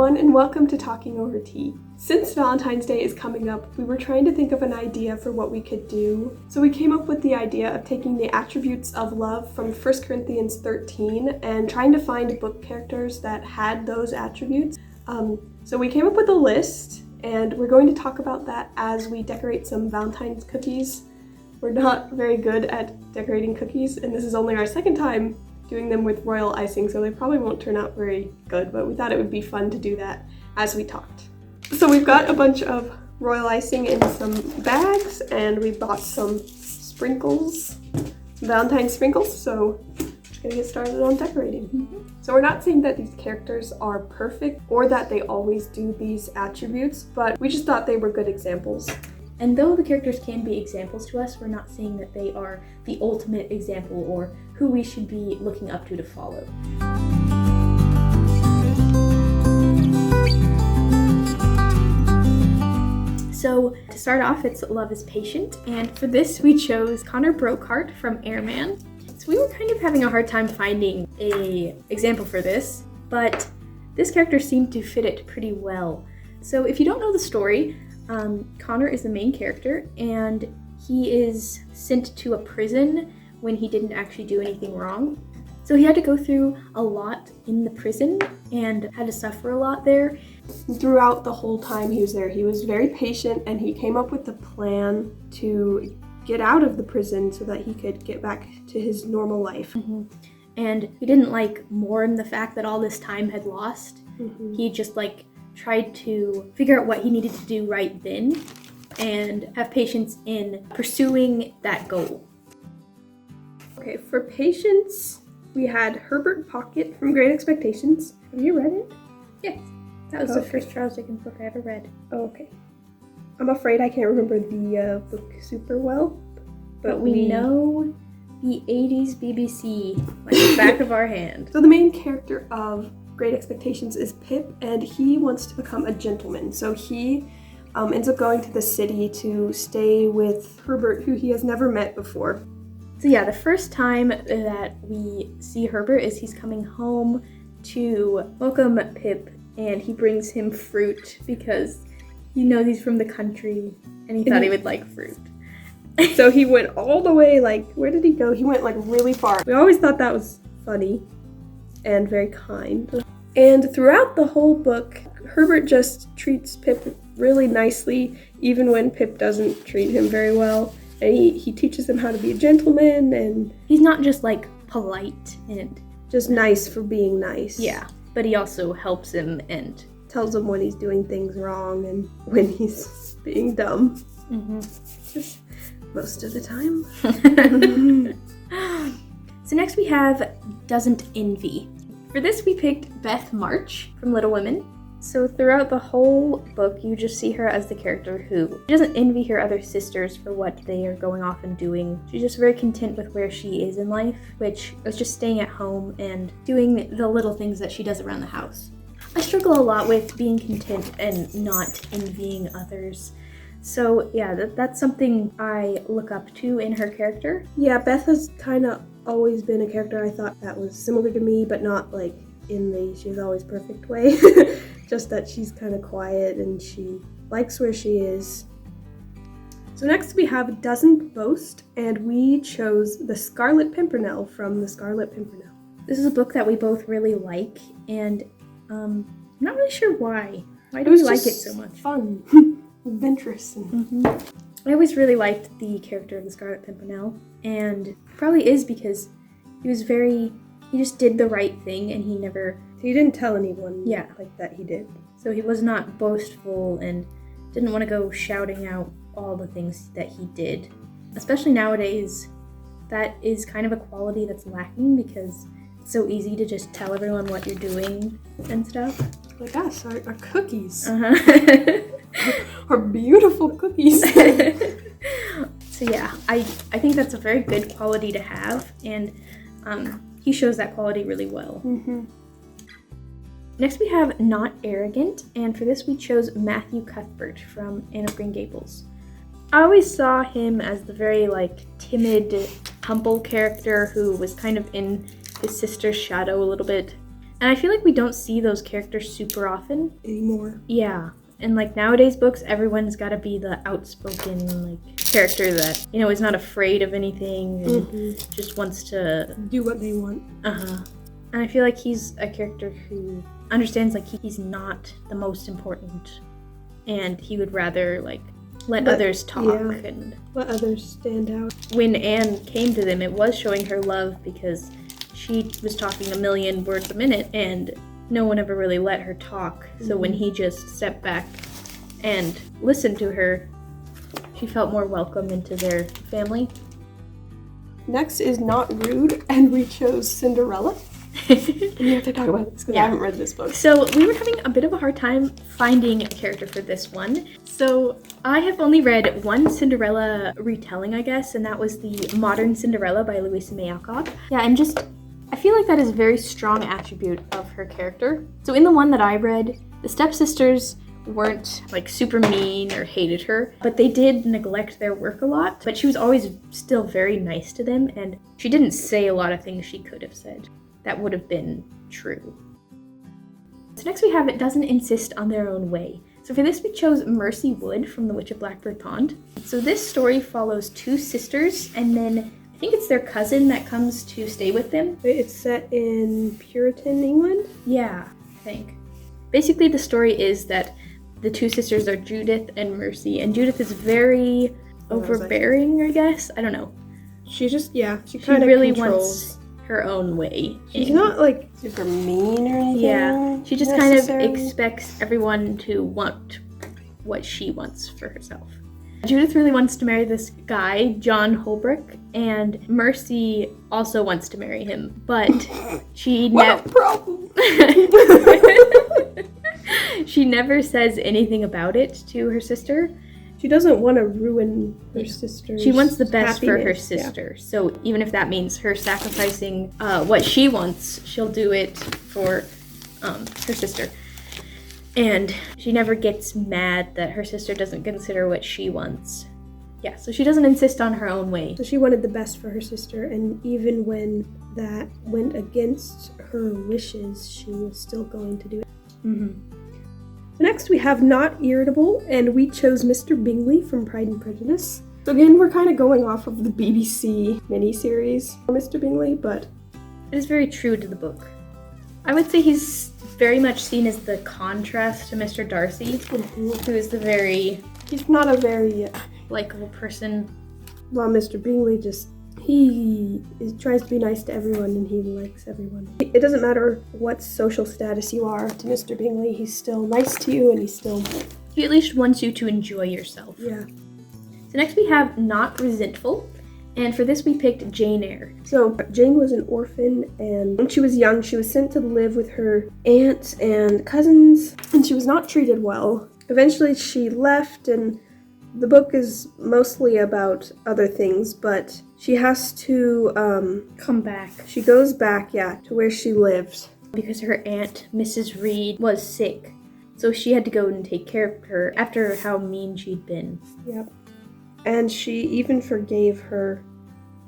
everyone, and welcome to Talking Over Tea. Since Valentine's Day is coming up, we were trying to think of an idea for what we could do. So we came up with the idea of taking the attributes of love from 1 Corinthians 13 and trying to find book characters that had those attributes. So we came up with a list, and we're going to talk about that as we decorate some Valentine's cookies. We're not very good at decorating cookies, and this is only our second time doing them with royal icing, so they probably won't turn out very good, but we thought it would be fun to do that as we talked. So we've got a bunch of royal icing in some bags, and we bought some sprinkles, some Valentine sprinkles, so we're gonna get started on decorating. So we're not saying that these characters are perfect or that they always do these attributes, but we just thought they were good examples. And though the characters can be examples to us, we're not saying that they are the ultimate example or who we should be looking up to follow. So to start off, it's Love is Patient, and for this we chose Connor Brockhart from Eyre. So we were kind of having a hard time finding an example for this, but this character seemed to fit it pretty well. So if you don't know the story, Connor is the main character, and he is sent to a prison when he didn't actually do anything wrong. So he had to go through a lot in the prison and had to suffer a lot there. Throughout the whole time he was there, he was very patient, and he came up with a plan to get out of the prison so that he could get back to his normal life. And he didn't mourn the fact that all this time had lost. He just tried to figure out what he needed to do right then and have patience in pursuing that goal. Okay, for patience, we had Herbert Pocket from Great Expectations. Have you read it? Yes, that was the first Charles Dickens book I ever read. Oh, okay. I'm afraid I can't remember the book super well, but we know the 80s BBC like the back of our hand. So the main character of Great Expectations is Pip, and he wants to become a gentleman. So he ends up going to the city to stay with Herbert, who he has never met before. So yeah, the first time that we see Herbert is he's coming home to welcome Pip, and he brings him fruit because he knows he's from the country, and he thought he would like fruit. So he went all the way, where did he go? He went really far. We always thought that was funny and very kind. And throughout the whole book, Herbert just treats Pip really nicely, even when Pip doesn't treat him very well. And he teaches him how to be a gentleman, and he's not just polite and just nice for being nice. Yeah, but he also helps him and tells him when he's doing things wrong and when he's being dumb. Just most of the time. So next we have Doesnt Envy. For this we picked Beth March from Little Women. So throughout the whole book, you just see her as the character who doesn't envy her other sisters for what they are going off and doing. She's just very content with where she is in life, which is just staying at home and doing the little things that she does around the house. I struggle a lot with being content and not envying others. So yeah, that's something I look up to in her character. Yeah, Beth has kind of always been a character I thought that was similar to me, but not in the she's always perfect way. Just that she's kind of quiet and she likes where she is. So next we have Doesnt Boast, and we chose The Scarlet Pimpernel from The Scarlet Pimpernel. This is a book that we both really like, and I'm not really sure why. Why do we like it so much? Fun. Adventurous. I always really liked the character of the Scarlet Pimpernel, and it probably is because he just did the right thing, and he didn't tell anyone that he did. So he was not boastful and didn't want to go shouting out all the things that he did. Especially nowadays, that is kind of a quality that's lacking because it's so easy to just tell everyone what you're doing and stuff. Like us, our cookies. Our beautiful cookies. So yeah, I think that's a very good quality to have, and he shows that quality really well. Next we have Not Arrogant, and for this we chose Matthew Cuthbert from Anne of Green Gables. I always saw him as the very timid, humble character who was kind of in his sister's shadow a little bit. And I feel like we don't see those characters super often. Anymore. Yeah. And like nowadays books, everyone's got to be the outspoken like character that, you know, is not afraid of anything and just wants to do what they want. And I feel like he's a character who understands like he's not the most important and he would rather like let others talk and let others stand out. When Anne came to them, it was showing her love because she was talking a million words a minute and no one ever really let her talk. So when he just stepped back and listened to her, she felt more welcome into their family. Next is Not Rude, and we chose Cinderella. And you have to talk about this because I haven't read this book. So we were having a bit of a hard time finding a character for this one. So I have only read one Cinderella retelling, I guess, and that was the Modern Cinderella by Louisa May Alcott. Yeah, and I feel like that is a very strong attribute of her character. So in the one that I read, the stepsisters weren't like super mean or hated her, but they did neglect their work a lot. But she was always still very nice to them, and she didn't say a lot of things she could have said that would have been true. So next we have It Doesn't Insist on Their Own Way. So for this we chose Mercy Wood from The Witch of Blackbird Pond. So this story follows two sisters, and then I think it's their cousin that comes to stay with them. It's set in Puritan England? Yeah, I think. Basically the story is that the two sisters are Judith and Mercy, and Judith is very overbearing, I guess. I don't know. She just, she kind of really wants her own way. She's not like super mean or anything. Yeah, she just kind of expects everyone to want what she wants for herself. Judith really wants to marry this guy, John Holbrook, and Mercy also wants to marry him, but she she never says anything about it to her sister. She doesn't want to ruin her sister's She wants the best happiness. for her sister. So even if that means her sacrificing what she wants, she'll do it for her sister. And she never gets mad that her sister doesn't consider what she wants. Yeah, so she doesn't insist on her own way. So she wanted the best for her sister, and even when that went against her wishes, she was still going to do it. Next we have Not Irritable, and we chose Mr. Bingley from Pride and Prejudice. So again, we're kind of going off of the BBC miniseries for Mr. Bingley, but it is very true to the book. I would say he's very much seen as the contrast to Mr. Darcy, who is he's not a very likable person. Well, Mr. Bingley he tries to be nice to everyone, and he likes everyone. It doesn't matter what social status you are to Mr. Bingley, he's still nice to you, and he at least wants you to enjoy yourself. Yeah. So next we have Not Resentful, and for this we picked Jane Eyre. So Jane was an orphan, and when she was young, she was sent to live with her aunts and cousins, and she was not treated well. Eventually she left, and the book is mostly about other things, but she has to come back. She goes back, to where she lived. Because her aunt, Mrs. Reed, was sick. So she had to go and take care of her after how mean she'd been. Yep. And she even forgave her.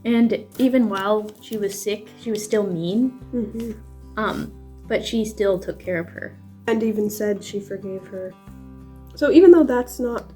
And even while she was sick, she was still mean. But she still took care of her. And even said she forgave her. So even though that's not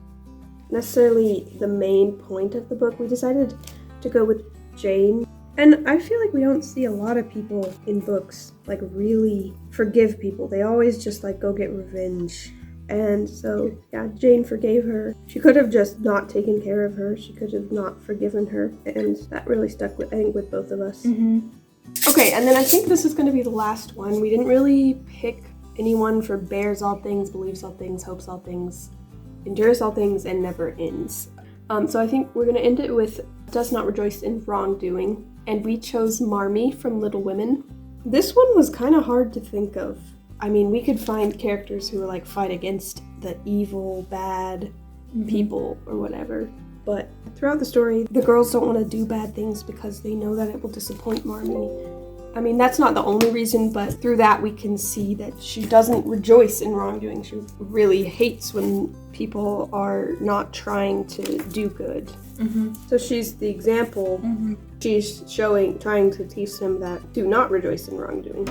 necessarily the main point of the book, we decided to go with Jane. And I feel like we don't see a lot of people in books like really forgive people. They always just like go get revenge. And so, Jane forgave her. She could have just not taken care of her. She could have not forgiven her. And that really stuck with both of us. Okay, and then I think this is going to be the last one. We didn't really pick anyone for bears all things, believes all things, hopes all things, endures all things, and never ends. So I think we're going to end it with Does Not Rejoice in Wrongdoing. And we chose Marmee from Little Women. This one was kind of hard to think of. I mean, we could find characters who were like fight against the evil, bad people or whatever. But throughout the story, the girls don't want to do bad things because they know that it will disappoint Marmee. I mean, that's not the only reason, but through that we can see that she doesn't rejoice in wrongdoing. She really hates when people are not trying to do good. So she's the example. She's trying to teach them that do not rejoice in wrongdoing.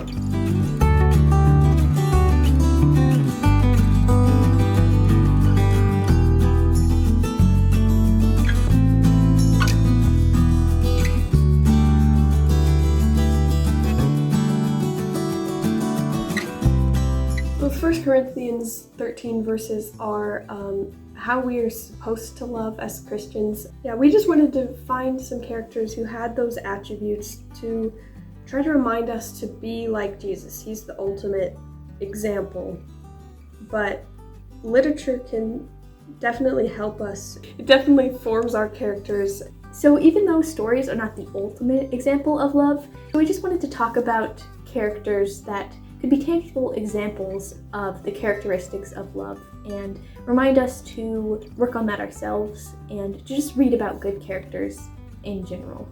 1 Corinthians 13 verses are how we are supposed to love as Christians. Yeah, we just wanted to find some characters who had those attributes to try to remind us to be like Jesus. He's the ultimate example. But literature can definitely help us. It definitely forms our characters. So even though stories are not the ultimate example of love, we just wanted to talk about characters that could be tangible examples of the characteristics of love and remind us to work on that ourselves and to just read about good characters in general.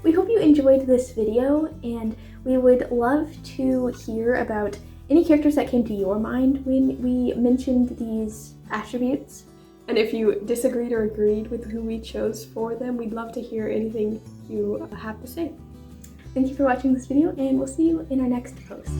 We hope you enjoyed this video, and we would love to hear about any characters that came to your mind when we mentioned these attributes. And if you disagreed or agreed with who we chose for them, we'd love to hear anything you have to say. Thank you for watching this video, and we'll see you in our next post.